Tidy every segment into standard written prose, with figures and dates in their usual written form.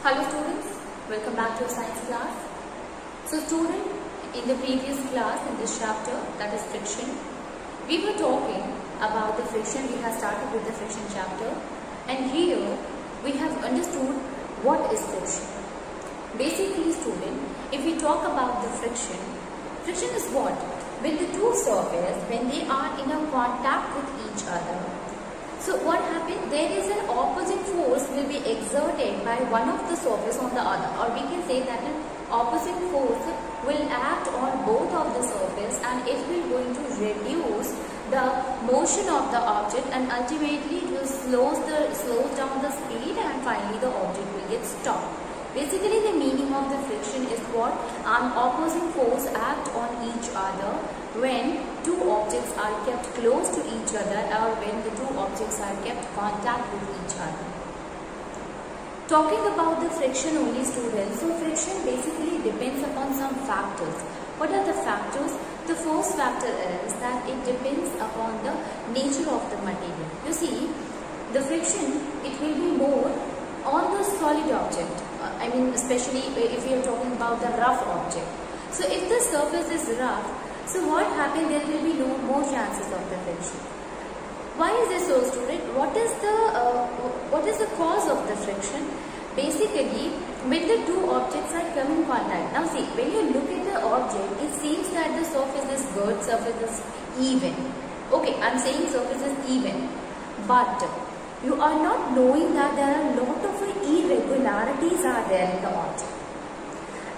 Hello students, welcome back to your science class. So student, in the previous class in this chapter, that is friction, we were talking about the friction. We have started with the friction chapter, and here we have understood what is friction. Basically student, if we talk about the friction, friction is what? When the two surfaces, when they are in a contact with each other. So what happens? There is an opposite force will be exerted by one of the surface on the other, or we can say that an opposite force will act on both of the surface, and it will going to reduce the motion of the object, and ultimately it will slows down the speed, and finally the object will get stopped. Basically the meaning of the friction is what? An opposing force act on each other when two objects are kept close to each other, or when the two objects are kept contact with each other. Talking about the friction only students, so friction basically depends upon some factors. What are the factors? The first factor is that it depends upon the nature of the material. You see, the friction, it will be more on the solid object. Especially if we are talking about the rough object. So if the surface is rough, so what happens? There will be no more chances of the friction. Why is this so, student? What is the cause of the friction? Basically, when the two objects are coming in contact. Now see, when you look at the object, it seems that the surface is good, surface is even. Okay, I am saying surface is even, but you are not knowing that there are a lot of irregularities are there in the object.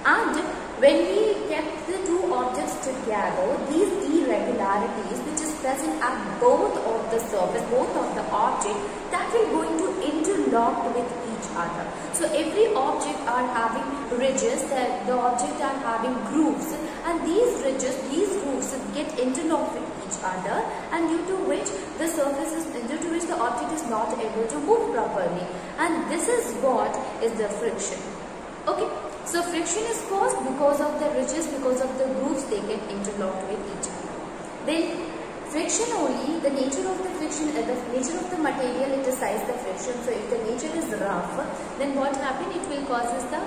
And when we kept the two objects together, these irregularities which is present at both of the surface, both of the object, that will going to interlock with each other. So every object are having ridges, that the object are having grooves, and these ridges, these grooves get interlocked with each other, and due to which the surface is, due to which the object is not able to move properly, and this is what is the friction. Okay, so friction is caused because of the ridges, because of the grooves, they get interlocked with each other. Then friction only, the nature of the friction, the nature of the material, it decides the friction. So if the nature is rough, then what happens? It will causes the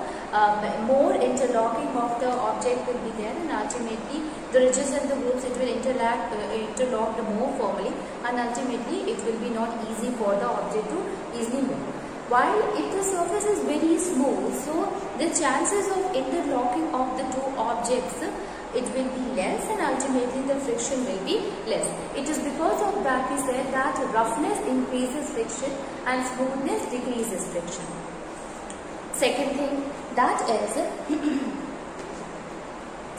more interlocking of the object will be there, and ultimately the ridges and the grooves, it will interlock more firmly, and ultimately it will be not easy for the object to easily move. While if the surface is very smooth, so the chances of interlocking of the two objects, it will be less, and ultimately the friction will be less. It is because of that we said that roughness increases friction and smoothness decreases friction. Second thing, that is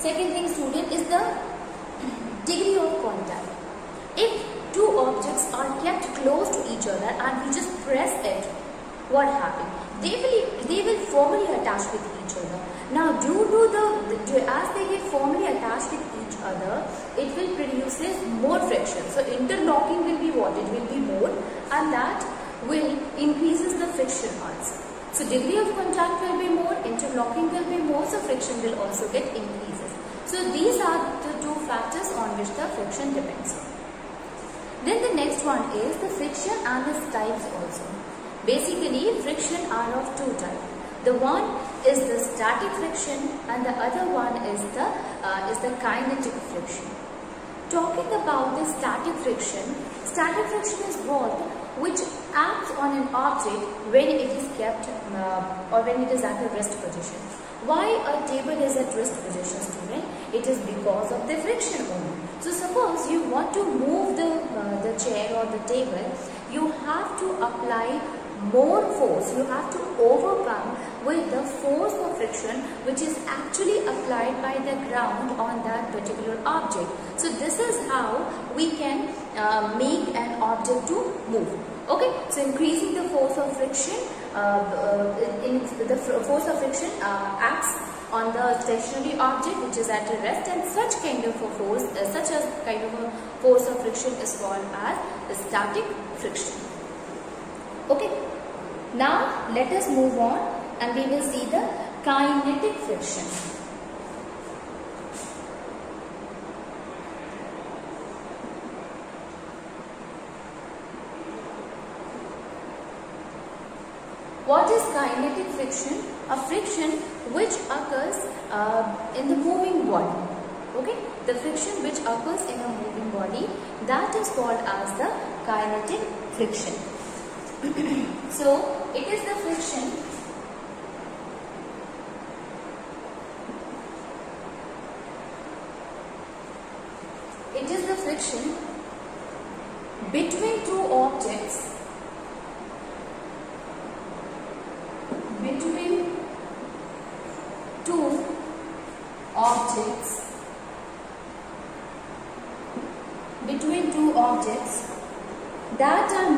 second thing student, is the degree of contact. If two objects are kept close to each other and we just press it, what happens? They will firmly attach with each other. Now due to as they get firmly attached with each other, it will produces more friction. So interlocking will be what? It will be more, and that will increases the friction also. So degree of contact will be more, interlocking will be more, so friction will also get increases. So these are the two factors on which the friction depends on. Then the next one is the friction and its types also. Basically, friction are of two types. The one is the static friction, and the other one is the kinetic friction. Talking about the static friction is what? Which acts on an object when it is kept or when it is at a rest position. Why a table is at rest position, student? It is because of the friction only. So suppose you want to move the chair or the table, you have to apply more force. You have to overcome with the force of friction which is actually applied by the ground on that particular object. So this is how we can make an object to move. Okay, so increasing the force of friction, force of friction acts on the stationary object which is at a rest, and such kind of a force, force of friction is called as the static friction. Okay, now let us move on and we will see the kinetic friction. What is kinetic friction? friction, a friction which occurs in the moving body. Okay, the friction which occurs in a moving body, that is called as the kinetic friction. So it is the friction between two objects, that are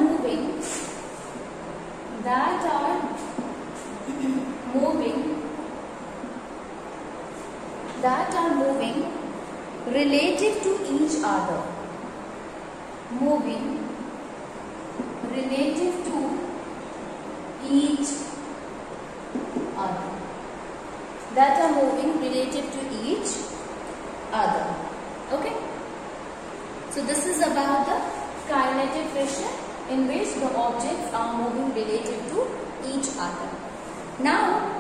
moving relative to each other, Okay, so this is about the kinetic friction, in which the objects are moving relative to each other. Now,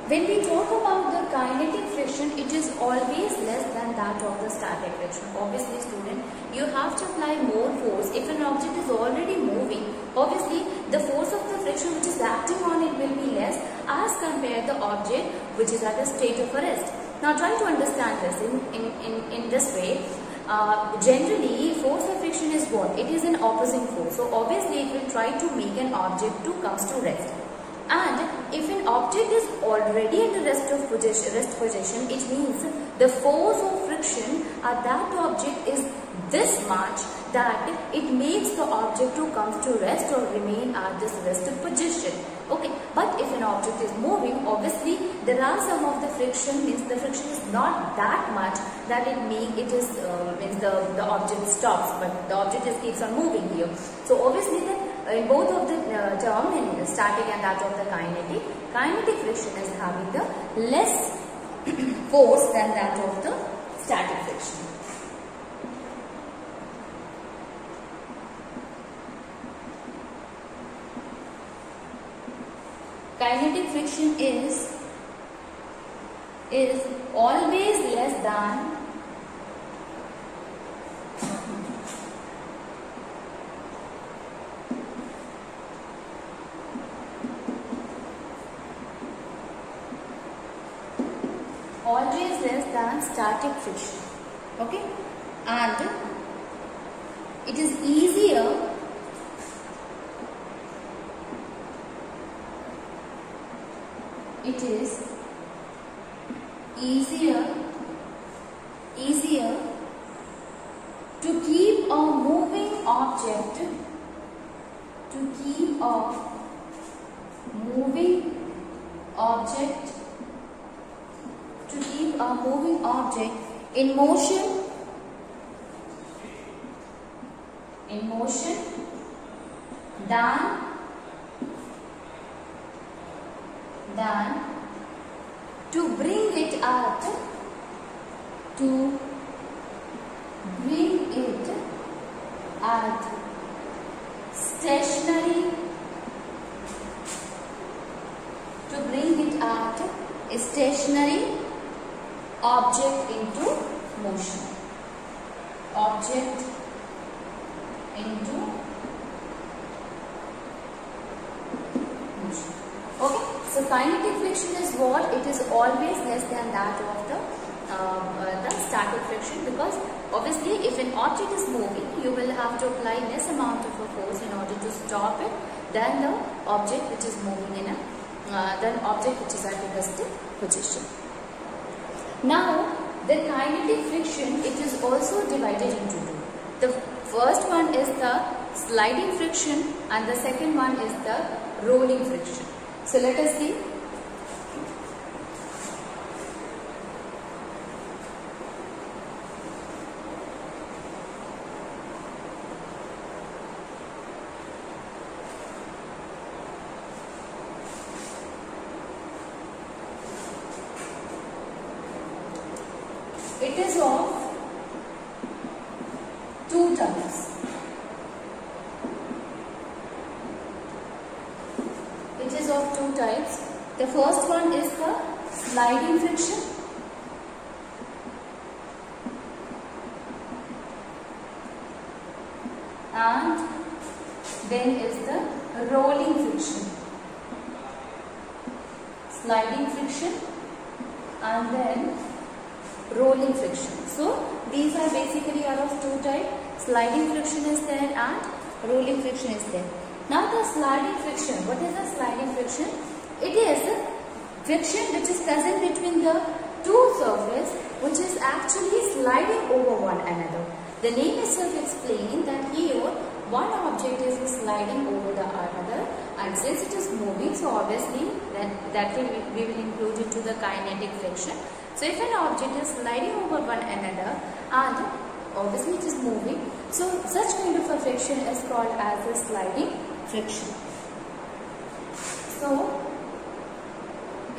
when we talk about the kinetic friction, it is always less than that of the static friction. Obviously, student, you have to apply more force. If an object is already moving, obviously the force of the friction which is acting on it will be less as compared to the object which is at a state of rest. Now try to understand this in this way. Generally, force of friction is what? It is an opposing force. So obviously it will try to make an object to comes to rest. And if an object is already in the rest position, it means the force of friction at that object is this much that it makes the object to come to rest or remain at this rested position. Okay, but if an object is moving, obviously there are some of the friction, means the friction is not that much that means the object stops, but the object just keeps on moving here. So obviously in both of the term, in static and that of the kinetic friction is having the less force than that of the static friction. Kinetic friction is always less than static friction. Okay, and it is easier to keep a moving object in motion than to bring it at stationary object into motion. Okay, so kinetic friction is what? It is always less than that of the static friction, because obviously if an object is moving, you will have to apply less amount of a force in order to stop it than the object which is moving in object which is at a resting position. Now, the kinetic friction, it is also divided into two. The first one is the sliding friction and the second one is the rolling friction. So let us see. It is of two types. The first one is the sliding friction. And then is the rolling friction. Sliding friction and then rolling friction. So these are basically are of two types. Sliding friction is there and rolling friction is there. Now the sliding friction. What is the sliding friction? It is friction which is present between the two surfaces which is actually sliding over one another. The name itself explains that here one object is sliding over the other, and since it is moving, so obviously that we will include into the kinetic friction. So if an object is sliding over one another and obviously it is moving, so such kind of a friction is called as a sliding friction. So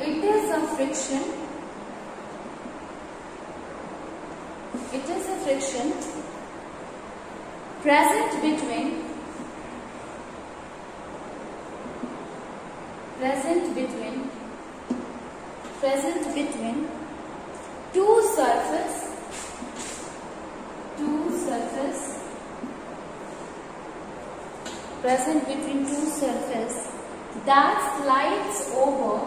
it is a friction. It is a friction present between two surfaces that slides over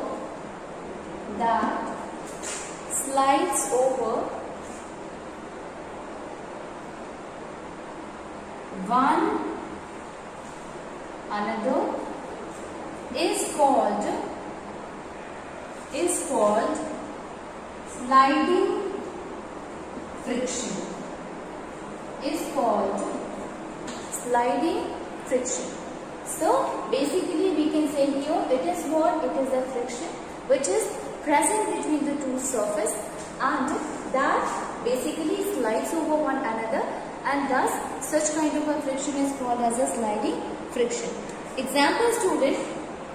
one another is called sliding friction. So basically we can say here it is what? It is a friction which is present between the two surfaces and that basically slides over one another, and thus such kind of a friction is called as a sliding friction. Example student,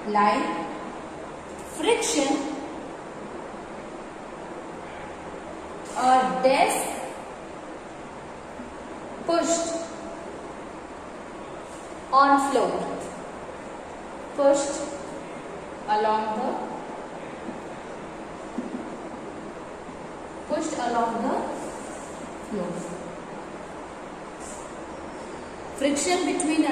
like friction, a desk pushed on floor, pushed along the floor. Friction between a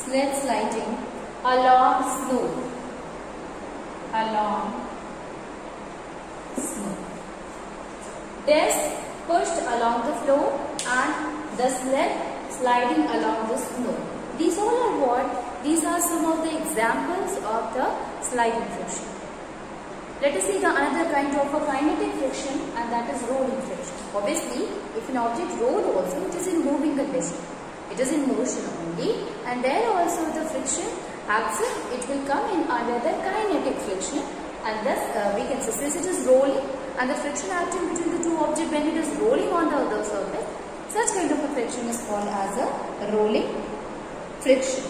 sled sliding along snow. Desk pushed along the floor and the sled sliding along the snow. These all are what? These are some of the examples of the sliding friction. Let us see the another kind of a kinetic friction, and that is rolling friction. Obviously, if an object rolls also, it is in moving condition. It is in motion only, and there also the friction acts, it will come in under the kinetic friction, and thus we can say since it is rolling and the friction acting between the two objects when it is rolling on the other surface, such kind of a friction is called as a rolling friction.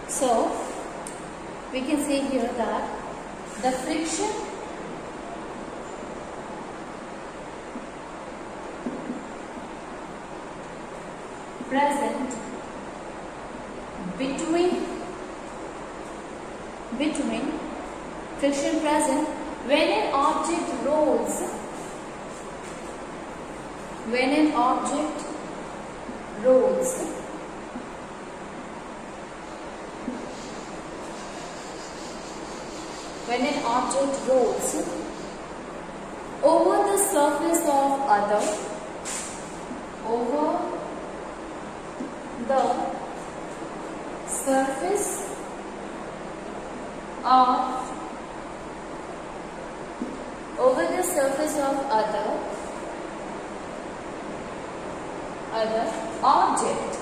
So we can say here that the friction present between friction present when an object rolls, when an object rolls over the surface of other, over the surface of other object,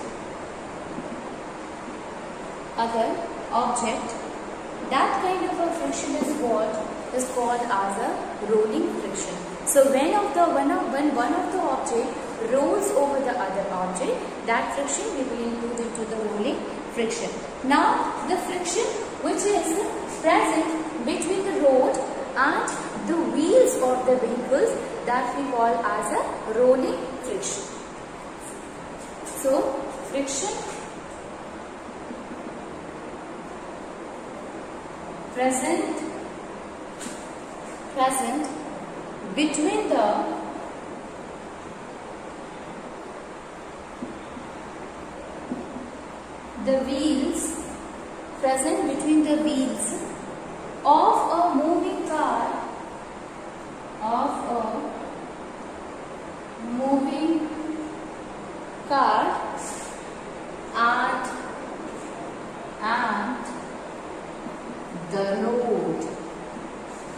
that kind of a friction is what is called as a rolling friction. So when one of the object rolls over the other object, that friction we will include into the rolling friction. Now the friction which is present between the road and the wheels of the vehicles, that we call as a rolling friction. So friction present between the wheels of a moving car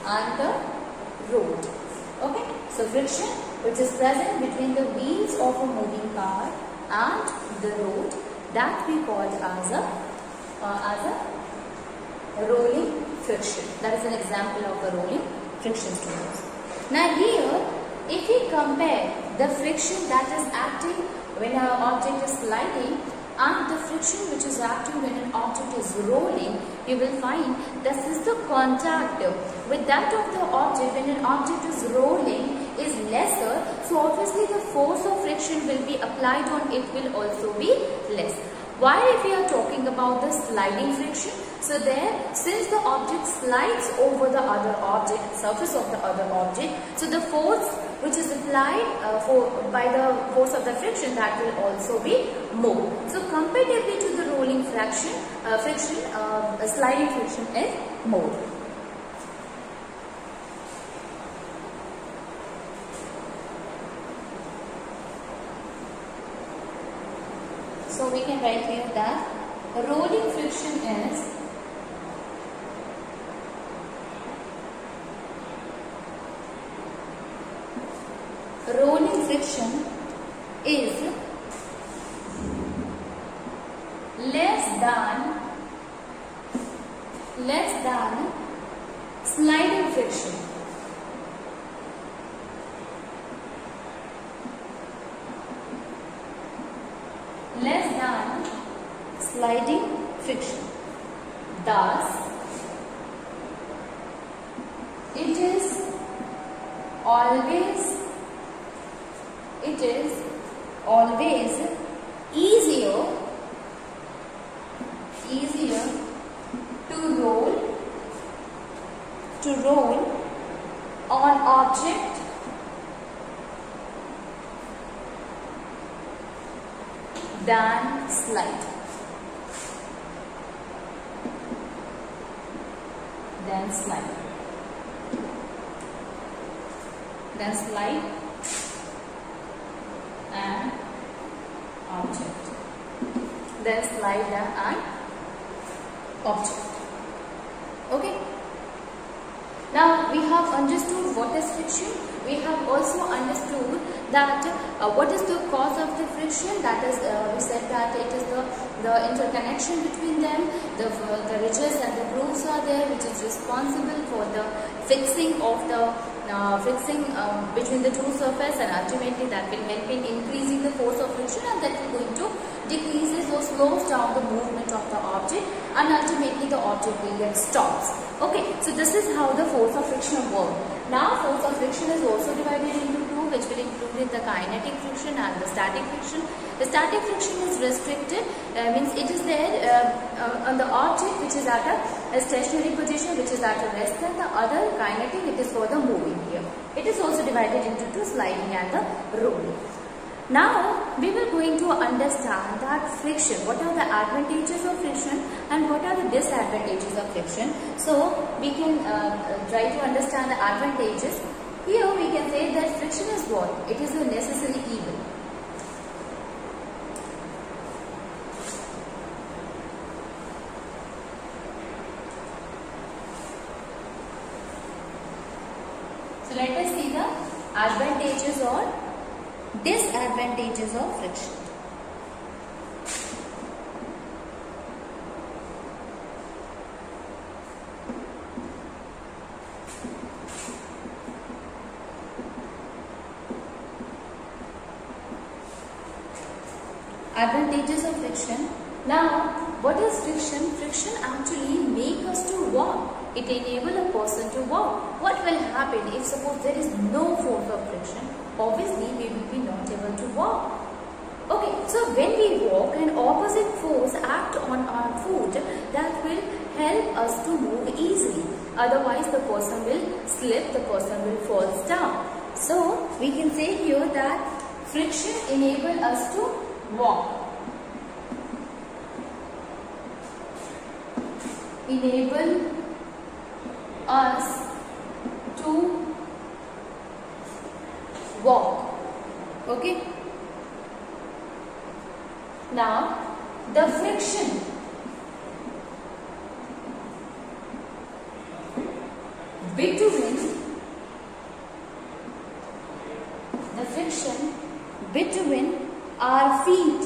and the road. Okay, so friction which is present between the wheels of a moving car and the road, that we call as a rolling friction. That is an example of a rolling friction, students. Now here, if we compare the friction that is acting when an object is sliding and the friction which is acting when an object is rolling, you will find this is the contact with that of the object when an object is rolling is lesser. So obviously the force of friction will be applied on it will also be less. While if we are talking about the sliding friction, so there, since the object slides over the other object, surface of the other object, so the force which is applied by the force of the friction, that will also be more. So comparatively to the rolling friction, sliding friction is more. So we can write here that rolling friction is less than sliding friction. Less than sliding friction. Thus, it is always easier to roll on object than slide. Then slide and object. Then slide and object. Okay. Now we have understood what is friction. We have also understood that what is the cause of the friction. That is, we said that it is the interconnection between them. The ridges and the grooves are there, which is responsible for the fixing of the between the two surfaces, and ultimately that will help in increasing the force of friction, and that will going to decreases or slows down the movement of the object, and ultimately the object will get stops. Okay, so this is how the force of friction works. Now force of friction is also divided into two, which will include the kinetic friction and the static friction. The static friction is restricted, means it is there on the object which is at a stationary position, which is at a rest, and the other kinetic, it is for the moving here. It is also divided into two, sliding and the rolling. Now we will going to understand that friction, what are the advantages of friction and what are the disadvantages of friction. So we can try to understand the advantages. Here we can say that friction is what? It is a necessary evil. So let us see the advantages or disadvantages of friction. Advantages of friction. Now, what is friction? Friction actually makes us to walk. It enables a person to walk. What will happen if suppose there is no force of friction? Obviously, we will be not able to walk. Okay, so when we walk, an opposite force acts on our foot that will help us to move easily. Otherwise, the person will slip, the person will fall down. So, we can say here that friction enables us to walk. Enable us to walk. Okay. Now, the friction between our feet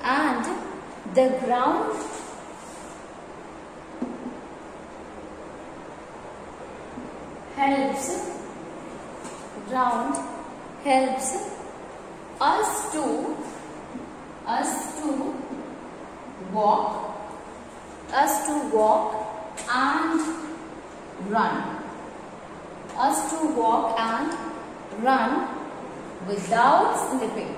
and the ground helps us to walk and run without slipping.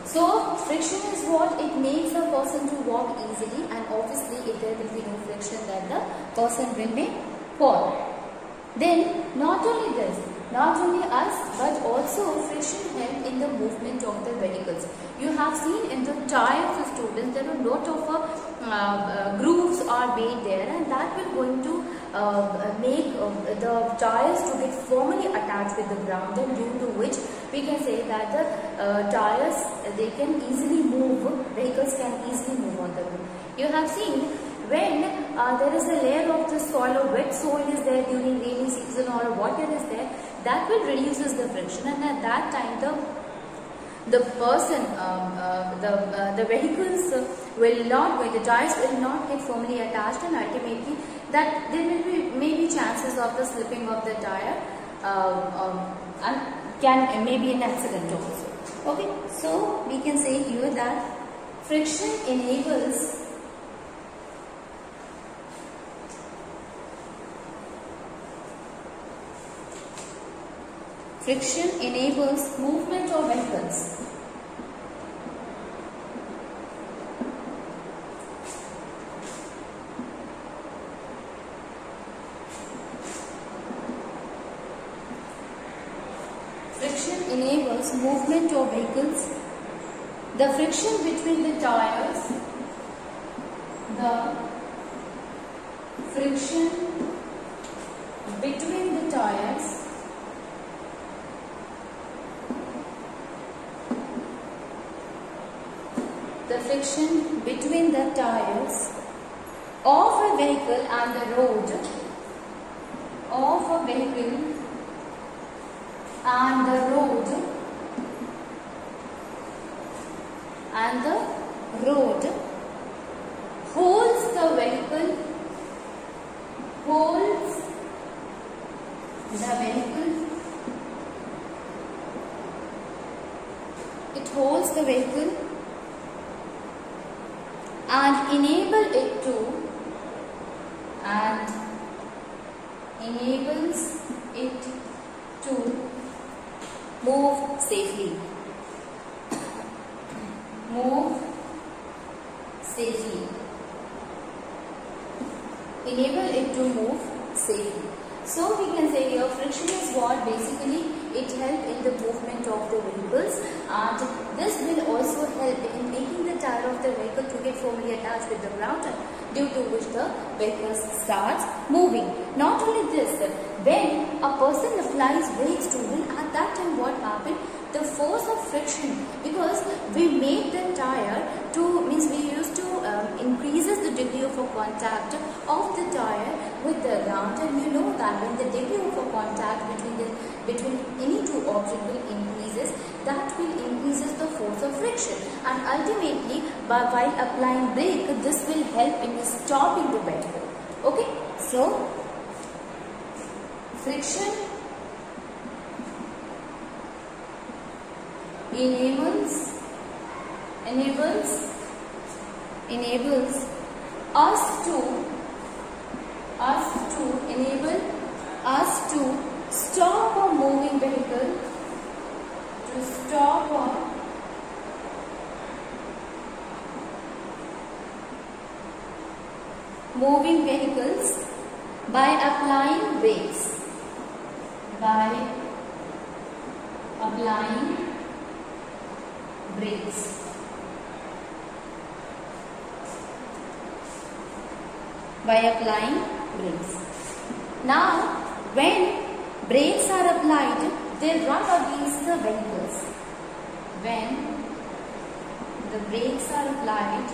So friction is what? It makes a person to walk easily, and obviously if there will be no friction, then the person will be fall. Then not only this, not only us, but also friction help in the movement of the vehicles. You have seen in the tires of students, there are a lot of grooves are made there, and that will going to make the tires to get firmly attached with the ground, and due to which we can say that the tires, they can easily move, vehicles can easily move on the road. You have seen when there is a layer of the soil or wet soil is there during rainy season, or water is there, that will reduces the friction, and at that time the person, the vehicles will not, the tires will not get firmly attached, and ultimately that there will be maybe chances of the slipping of the tire and can maybe an accident also. Okay, so we can say here that friction enables movement of vehicles. Friction enables movement of vehicles. The friction between the tires, of a vehicle and the road, holds the vehicle, it holds the vehicle and enables it to move safely. Enable it to move safely. So we can say here friction is what? Basically it helps in the movement of the vehicles, and this will also help in making the tire of the vehicle to get firmly attached with the ground, due to which the vehicle starts moving. Not only this, when a person applies brakes to wheel, at that time what happens? The force of friction, because we make the tire to, means we used to contact of the tire with the ground, and you know that when the degree of a contact between any two objects will increases, that will increases the force of friction, and ultimately while applying brake, this will help in stopping the vehicle. Okay, so friction enables us to stop a moving vehicle, moving vehicles by applying brakes. Now, when brakes are applied, they rub against the vehicles. When the brakes are applied,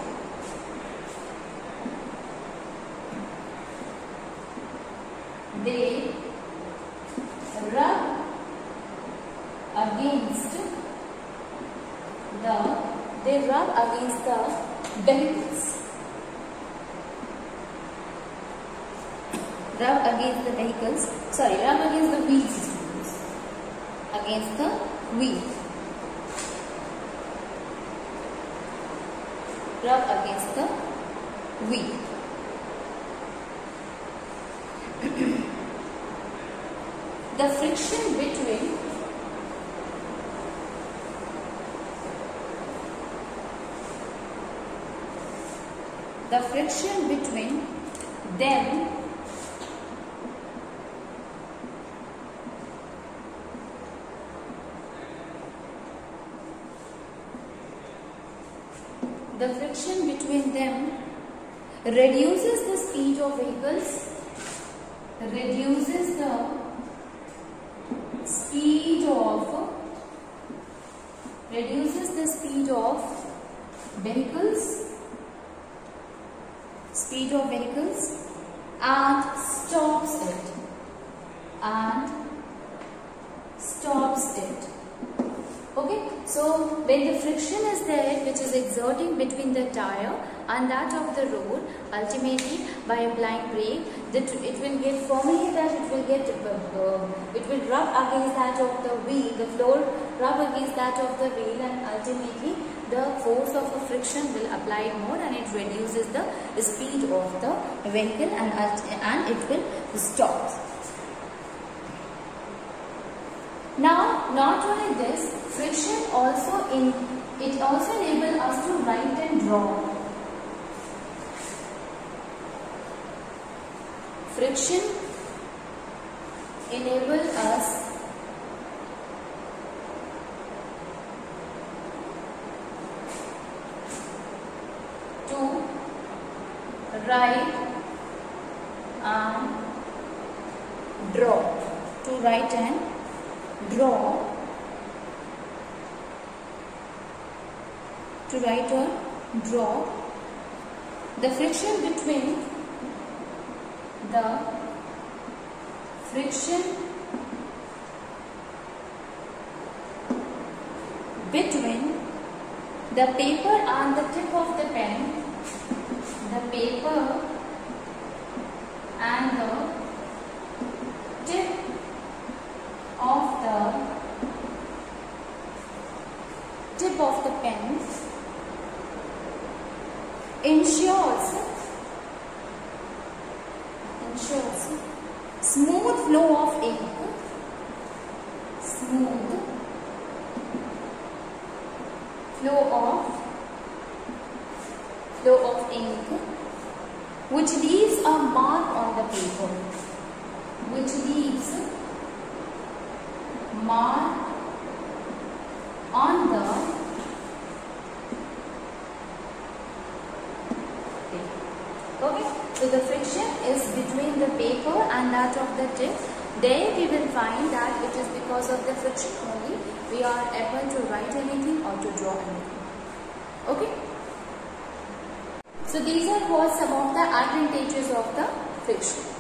they rub against the vehicles. Rub against the wheels. Against the wheel. Rub against the wheel. The friction between them reduces the speed of vehicles, and stops it. Okay, so when the friction is there, which is exerting between the tire and that of the road, ultimately by applying brake, it will get formulated, it will rub against that of the wheel, the floor rub against that of the wheel, and ultimately the force of the friction will apply more, and it reduces the speed of the vehicle, and it will stop. Now, not only this, friction also enables us to write and draw. Friction enables us to write and draw. The friction between the paper and the tip of the pen, tip of the pen ensures smooth flow of ink, which leaves a mark on the paper, Okay, so the friction is between the paper and that of the tip. There we will find that it is because of the friction only we are able to write anything or to draw anything. Okay. So these are what some of the advantages of the friction.